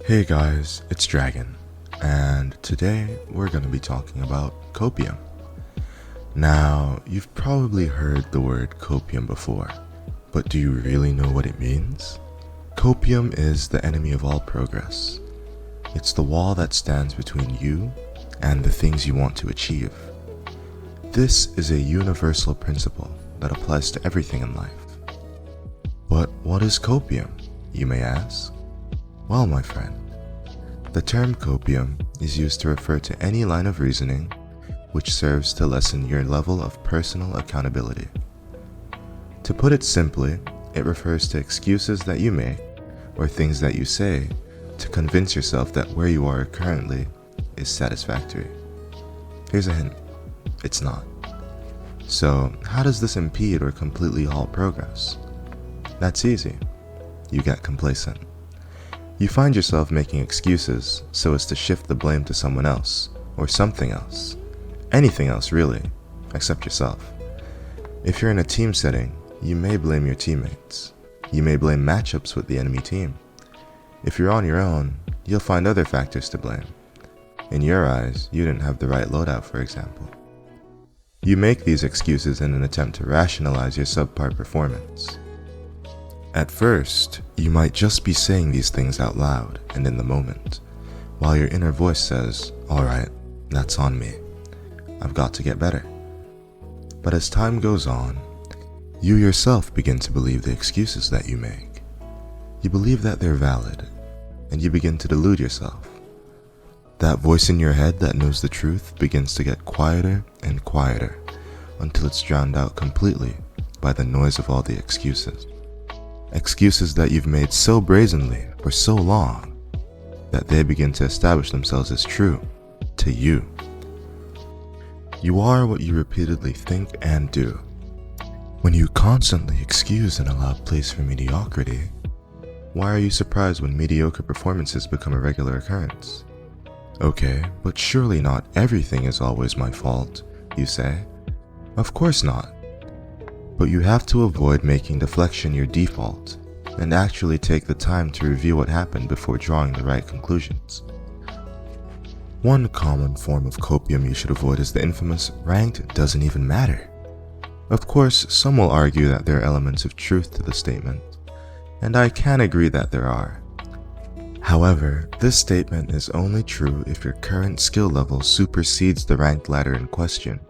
Hey guys, it's Dragon, and today we're going to be talking about copium. Now, you've probably heard the word copium before, but do you really know what it means? Copium is the enemy of all progress. It's the wall that stands between you and the things you want to achieve. This is a universal principle that applies to everything in life. But what is copium, you may ask? Well, my friend, the term copium is used to refer to any line of reasoning which serves to lessen your level of personal accountability. To put it simply, it refers to excuses that you make or things that you say to convince yourself that where you are currently is satisfactory. Here's a hint, it's not. So, how does this impede or completely halt progress? That's easy. You get complacent. You find yourself making excuses so as to shift the blame to someone else, or something else. Anything else really, except yourself. If you're in a team setting, you may blame your teammates. You may blame matchups with the enemy team. If you're on your own, you'll find other factors to blame. In your eyes, you didn't have the right loadout, for example. You make these excuses in an attempt to rationalize your subpar performance. At first, you might just be saying these things out loud and in the moment, while your inner voice says, "Alright, that's on me. I've got to get better." But as time goes on, you yourself begin to believe the excuses that you make. You believe that they're valid, and you begin to delude yourself. That voice in your head that knows the truth begins to get quieter and quieter until it's drowned out completely by the noise of all the excuses. Excuses that you've made so brazenly for so long that they begin to establish themselves as true to you. You are what you repeatedly think and do. When you constantly excuse and allow place for mediocrity, why are you surprised when mediocre performances become a regular occurrence? Okay, but surely not everything is always my fault, you say. Of course not. But you have to avoid making deflection your default and actually take the time to review what happened before drawing the right conclusions. One common form of copium you should avoid is the infamous "ranked doesn't even matter." Of course, some will argue that there are elements of truth to the statement, and I can agree that there are. However, this statement is only true if your current skill level supersedes the ranked ladder in question,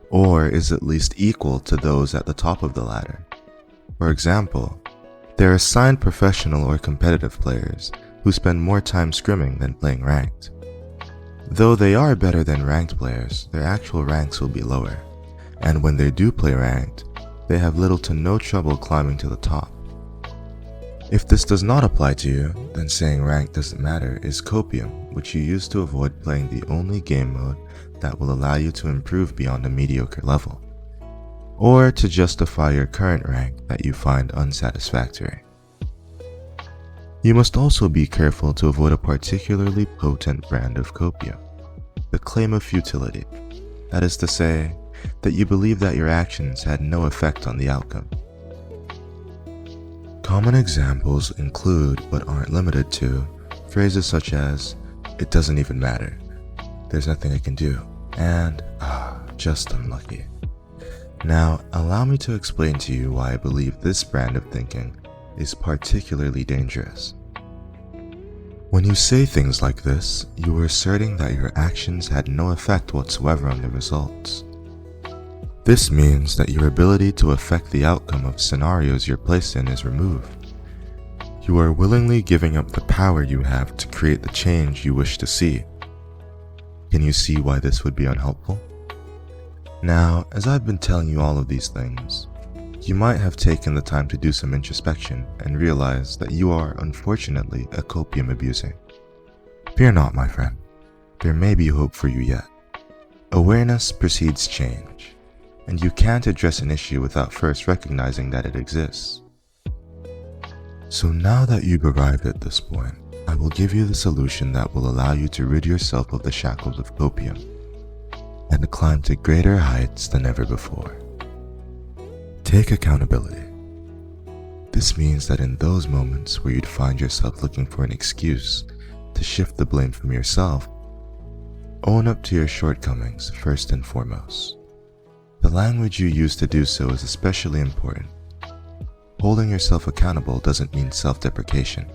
or is at least equal to those at the top of the ladder. For example, there are assigned professional or competitive players who spend more time scrimming than playing ranked. Though they are better than ranked players, their actual ranks will be lower, and when they do play ranked, they have little to no trouble climbing to the top. If this does not apply to you, then saying rank doesn't matter is copium, which you use to avoid playing the only game mode that will allow you to improve beyond a mediocre level, or to justify your current rank that you find unsatisfactory. You must also be careful to avoid a particularly potent brand of copium, the claim of futility. That is to say, that you believe that your actions had no effect on the outcome. Common examples include, but aren't limited to, phrases such as, "It doesn't even matter," "There's nothing I can do," and "just unlucky." Now, allow me to explain to you why I believe this brand of thinking is particularly dangerous. When you say things like this, you are asserting that your actions had no effect whatsoever on the results. This means that your ability to affect the outcome of scenarios you're placed in is removed. You are willingly giving up the power you have to create the change you wish to see. Can you see why this would be unhelpful? Now, as I've been telling you all of these things, you might have taken the time to do some introspection and realize that you are unfortunately a copium abuser. Fear not, my friend. There may be hope for you yet. Awareness precedes change, and you can't address an issue without first recognizing that it exists. So now that you've arrived at this point, I will give you the solution that will allow you to rid yourself of the shackles of copium and climb to greater heights than ever before. Take accountability. This means that in those moments where you'd find yourself looking for an excuse to shift the blame from yourself, own up to your shortcomings first and foremost. The language you use to do so is especially important. Holding yourself accountable doesn't mean self-deprecation.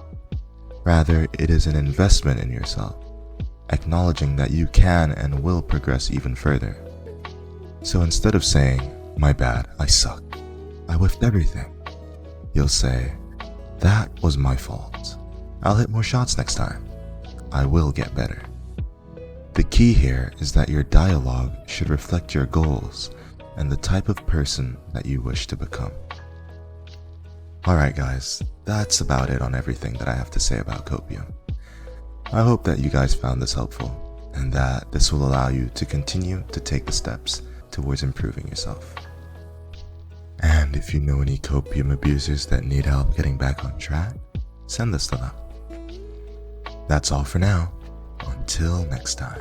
Rather, it is an investment in yourself, acknowledging that you can and will progress even further. So instead of saying, "My bad, I suck, I whiffed everything," you'll say, "That was my fault. I'll hit more shots next time. I will get better." The key here is that your dialogue should reflect your goals and the type of person that you wish to become. Alright guys, that's about it on everything that I have to say about Copium. I hope that you guys found this helpful, and that this will allow you to continue to take the steps towards improving yourself. And if you know any Copium abusers that need help getting back on track, send this to them. That's all for now. Until next time.